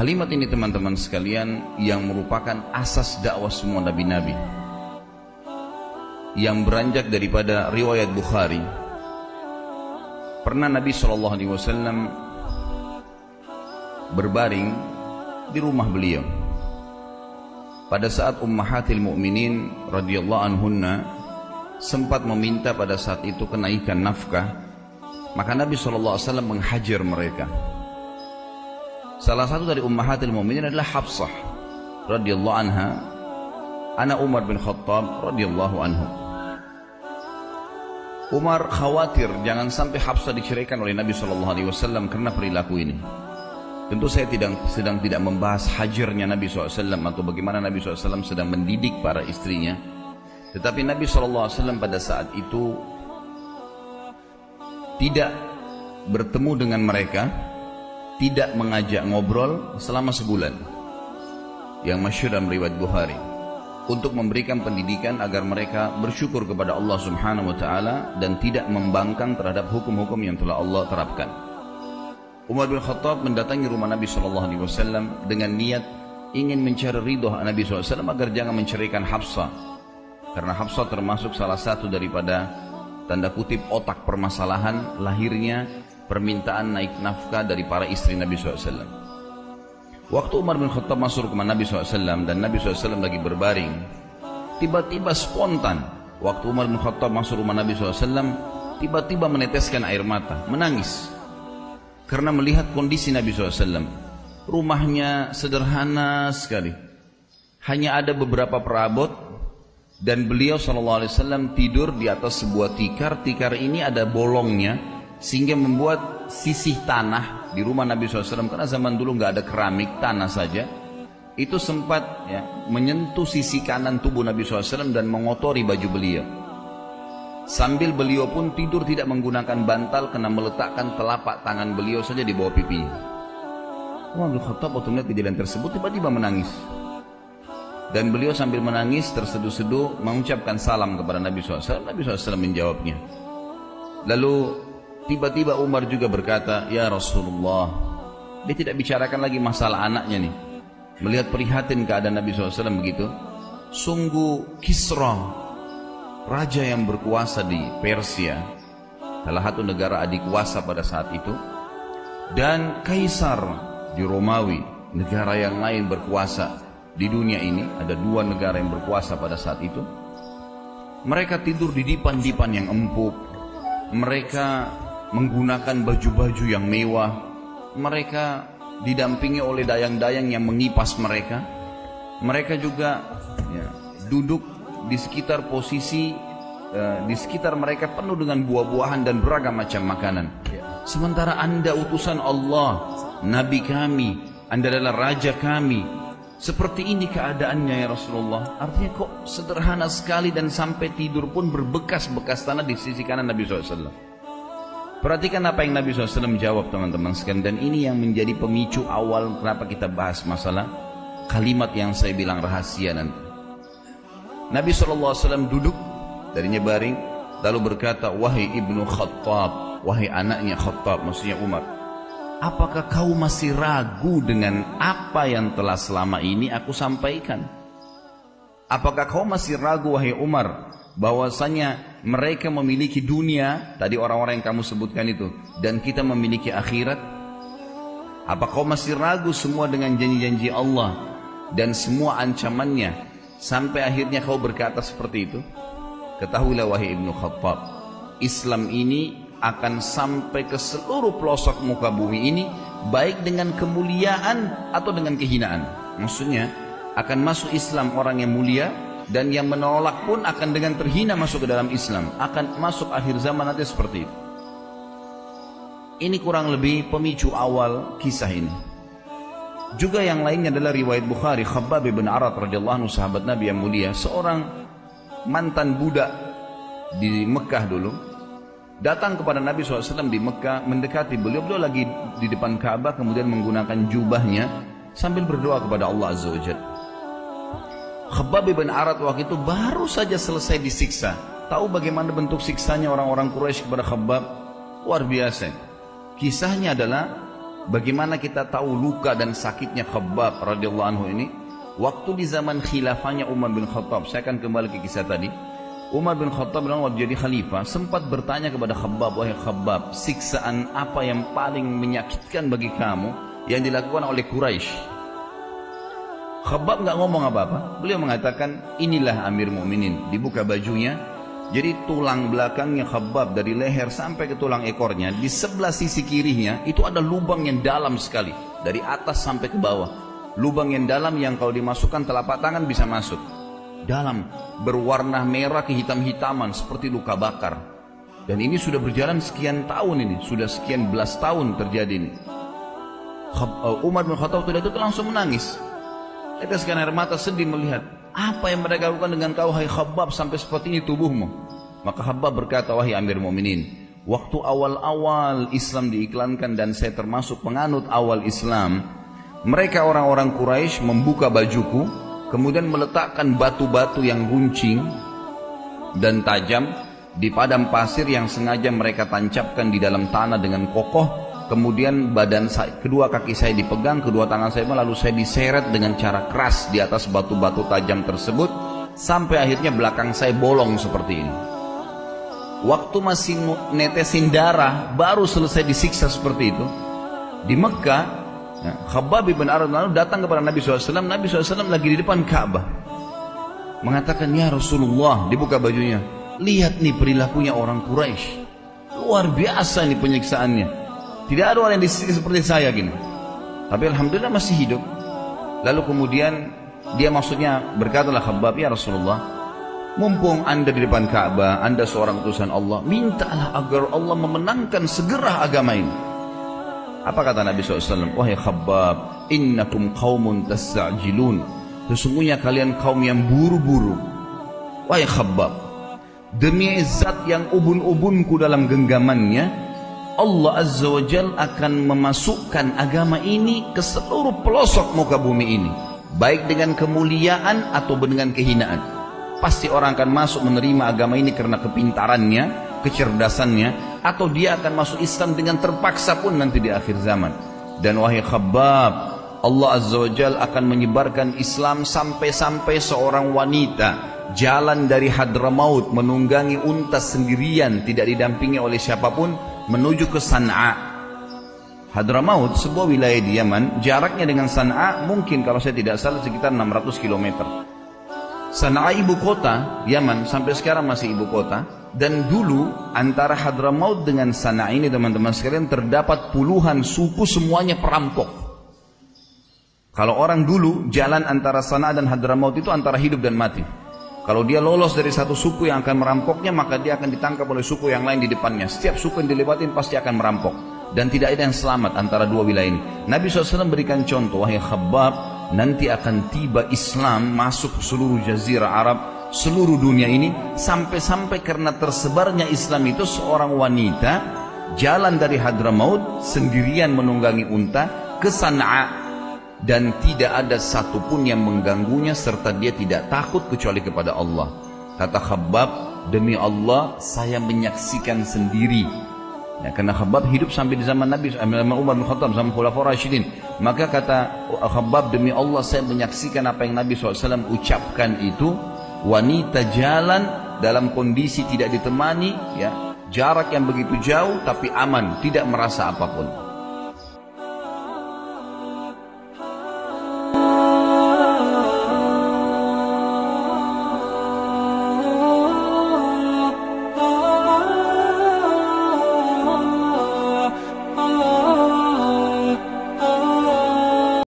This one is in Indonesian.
Kalimat ini teman-teman sekalian yang merupakan asas dakwah semua nabi-nabi, yang beranjak daripada riwayat Bukhari. Pernah Nabi SAW berbaring di rumah beliau pada saat ummahatil mu'minin radhiyallahu anhunna sempat meminta pada saat itu kenaikan nafkah, maka Nabi SAW menghajar mereka. Salah satu dari ummahatil mu'minin adalah Hafsah radhiyallahu anha, anak Umar bin Khattab radhiyallahu anhu. Umar khawatir jangan sampai Hafsah diceraikan oleh Nabi SAW karena perilaku ini. Tentu saya sedang tidak membahas hajarnya Nabi SAW atau bagaimana Nabi SAW sedang mendidik para istrinya. Tetapi Nabi SAW pada saat itu tidak bertemu dengan mereka, tidak mengajak ngobrol selama sebulan, yang masyhur dalam riwayat Bukhari, untuk memberikan pendidikan agar mereka bersyukur kepada Allah Subhanahu wa taala dan tidak membangkang terhadap hukum-hukum yang telah Allah terapkan. Umar bin Khattab mendatangi rumah Nabi SAW dengan niat ingin mencari ridho Nabi SAW agar jangan menceraikan Hafsah, karena Hafsah termasuk salah satu daripada tanda kutip otak permasalahan lahirnya permintaan naik nafkah dari para istri Nabi SAW. Waktu Umar bin Khattab masuk ke rumah Nabi SAW dan Nabi SAW lagi berbaring, tiba-tiba spontan waktu Umar bin Khattab masuk rumah Nabi SAW, tiba-tiba meneteskan air mata, menangis karena melihat kondisi Nabi SAW. Rumahnya sederhana sekali, hanya ada beberapa perabot, dan beliau SAW tidur di atas sebuah tikar. Tikar ini ada bolongnya sehingga membuat sisih tanah di rumah Nabi SAW, karena zaman dulu nggak ada keramik, tanah saja, itu sempat menyentuh sisi kanan tubuh Nabi SAW dan mengotori baju beliau. Sambil beliau pun tidur tidak menggunakan bantal karena meletakkan telapak tangan beliau saja di bawah pipinya. Umar bin Khattab waktu melihat kejadian tersebut tiba-tiba menangis, dan beliau sambil menangis terseduh-seduh mengucapkan salam kepada Nabi SAW. Nabi SAW menjawabnya. Lalu tiba-tiba Umar juga berkata, "Ya Rasulullah." Dia tidak bicarakan lagi masalah anaknya nih. Melihat prihatin keadaan Nabi SAW begitu, sungguh Kisra, raja yang berkuasa di Persia, salah satu negara adik kuasa pada saat itu, dan Kaisar di Romawi, negara yang lain berkuasa di dunia ini, ada dua negara yang berkuasa pada saat itu. Mereka tidur di dipan-dipan yang empuk, mereka menggunakan baju-baju yang mewah, mereka didampingi oleh dayang-dayang yang mengipas mereka. Mereka juga duduk di sekitar posisi di sekitar mereka penuh dengan buah-buahan dan beragam macam makanan. Sementara Anda utusan Allah, Nabi kami, Anda adalah raja kami, seperti ini keadaannya ya Rasulullah. Artinya kok sederhana sekali, dan sampai tidur pun berbekas-bekas tanah di sisi kanan Nabi SAW. Perhatikan apa yang Nabi SAW jawab teman-teman sekalian, dan ini yang menjadi pemicu awal kenapa kita bahas masalah kalimat yang saya bilang rahasia nanti. Nabi SAW duduk, darinya baring, lalu berkata, "Wahai ibnu Khattab," wahai anaknya Khattab, maksudnya Umar, "apakah kau masih ragu dengan apa yang telah selama ini aku sampaikan? Apakah kau masih ragu wahai Umar bahwasanya mereka memiliki dunia, tadi orang-orang yang kamu sebutkan itu, dan kita memiliki akhirat? Apa kau masih ragu semua dengan janji-janji Allah dan semua ancamannya, sampai akhirnya kau berkata seperti itu? Ketahuilah wahai ibnu Khattab, Islam ini akan sampai ke seluruh pelosok muka bumi ini, baik dengan kemuliaan atau dengan kehinaan." Maksudnya akan masuk Islam orang yang mulia, dan yang menolak pun akan dengan terhina masuk ke dalam Islam. Akan masuk akhir zaman nanti seperti itu. Ini kurang lebih pemicu awal kisah ini. Juga yang lainnya adalah riwayat Bukhari, Khabbab bin Arat radhiyallahu anhu, sahabat Nabi yang mulia, seorang mantan budak di Mekah dulu, datang kepada Nabi SAW di Mekah, mendekati beliau lagi di depan Ka'bah, kemudian menggunakan jubahnya sambil berdoa kepada Allah Azza wa Jalla. Khabbab bin Arat waktu itu baru saja selesai disiksa. Tahu bagaimana bentuk siksanya orang-orang Quraisy kepada Khabbab? Luar biasa. Kisahnya adalah Bagaimana kita tahu luka dan sakitnya Khabbab radhiyallahu anhu ini? Waktu di zaman khilafahnya Umar bin Khattab, saya akan kembali ke kisah tadi. Umar bin Khattab waktu jadi khalifah sempat bertanya kepada Khabbab, wahai Khabbab, siksaan apa yang paling menyakitkan bagi kamu yang dilakukan oleh Quraisy? Khabbab nggak ngomong apa-apa. Beliau mengatakan, inilah Amir Mu'minin. Dibuka bajunya, jadi tulang belakangnya Khabbab dari leher sampai ke tulang ekornya, di sebelah sisi kirinya itu ada lubang yang dalam sekali, dari atas sampai ke bawah. Lubang yang dalam yang kalau dimasukkan telapak tangan bisa masuk. Dalam, berwarna merah kehitam-hitaman seperti luka bakar. Dan ini sudah berjalan sekian tahun ini, sudah sekian belas tahun terjadi ini. Umar bin Khattab itu langsung menangis. Teteskan air mata sedih melihat apa yang mereka lakukan dengan kau, hai Khabbab, sampai seperti ini tubuhmu. Maka Khabbab berkata, wahai Amir Mu'minin, waktu awal-awal Islam diiklankan dan saya termasuk penganut awal Islam, mereka orang-orang Quraisy membuka bajuku, kemudian meletakkan batu-batu yang runcing dan tajam di padang pasir yang sengaja mereka tancapkan di dalam tanah dengan kokoh. Kemudian badan saya, kedua kaki saya dipegang, kedua tangan saya lalu saya diseret dengan cara keras di atas batu-batu tajam tersebut sampai akhirnya belakang saya bolong seperti ini. Waktu masih netesin darah baru selesai disiksa seperti itu. Di Mekah, Khabbab bin Arad datang kepada Nabi SAW. Nabi SAW lagi di depan Ka'bah, mengatakan, ya Rasulullah, dibuka bajunya, lihat nih perilakunya orang Quraisy, luar biasa nih penyiksaannya. Tidak ada orang yang disiksa seperti saya gini. Tapi alhamdulillah masih hidup. Lalu kemudian dia maksudnya berkatalah Khabbab, ya Rasulullah, mumpung anda di depan Ka'bah, anda seorang utusan Allah, mintalah agar Allah memenangkan segera agama ini. Apa kata Nabi SAW? Wahai Khabbab, innakum qaumun tasta'jilun. Sesungguhnya kalian kaum yang buru-buru. Wahai Khabbab, demi zat yang ubun-ubunku dalam genggamannya, Allah Azza wa Jal akan memasukkan agama ini ke seluruh pelosok muka bumi ini, baik dengan kemuliaan atau dengan kehinaan. Pasti orang akan masuk menerima agama ini karena kepintarannya, kecerdasannya, atau dia akan masuk Islam dengan terpaksa pun nanti di akhir zaman. Dan wahai Khabbab, Allah Azza wa Jal akan menyebarkan Islam sampai-sampai seorang wanita jalan dari Hadramaut menunggangi unta sendirian, tidak didampingi oleh siapapun, menuju ke San'a. Hadramaut sebuah wilayah di Yaman, jaraknya dengan San'a mungkin kalau saya tidak salah sekitar 600 km. San'a ibu kota Yaman, sampai sekarang masih ibu kota. Dan dulu antara Hadramaut dengan San'a ini teman-teman sekalian terdapat puluhan suku, semuanya perampok. Kalau orang dulu jalan antara San'a dan Hadramaut itu antara hidup dan mati. Kalau dia lolos dari satu suku yang akan merampoknya, maka dia akan ditangkap oleh suku yang lain di depannya. Setiap suku yang dilewatin pasti akan merampok. Dan tidak ada yang selamat antara dua wilayah ini. Nabi SAW berikan contoh, wahai Khabbab, nanti akan tiba Islam masuk seluruh jazirah Arab, seluruh dunia ini, sampai-sampai karena tersebarnya Islam itu seorang wanita jalan dari Hadramaut sendirian menunggangi unta ke San'a. Dan tidak ada satupun yang mengganggunya serta dia tidak takut kecuali kepada Allah. Kata Khabbab, demi Allah saya menyaksikan sendiri. Ya, karena Khabbab hidup sampai di zaman Nabi Umar bin Khattab, zaman Khulafaur Rasyidin. Maka kata Khabbab, demi Allah saya menyaksikan apa yang Nabi SAW ucapkan itu. Wanita jalan dalam kondisi tidak ditemani, ya, jarak yang begitu jauh tapi aman, tidak merasa apapun.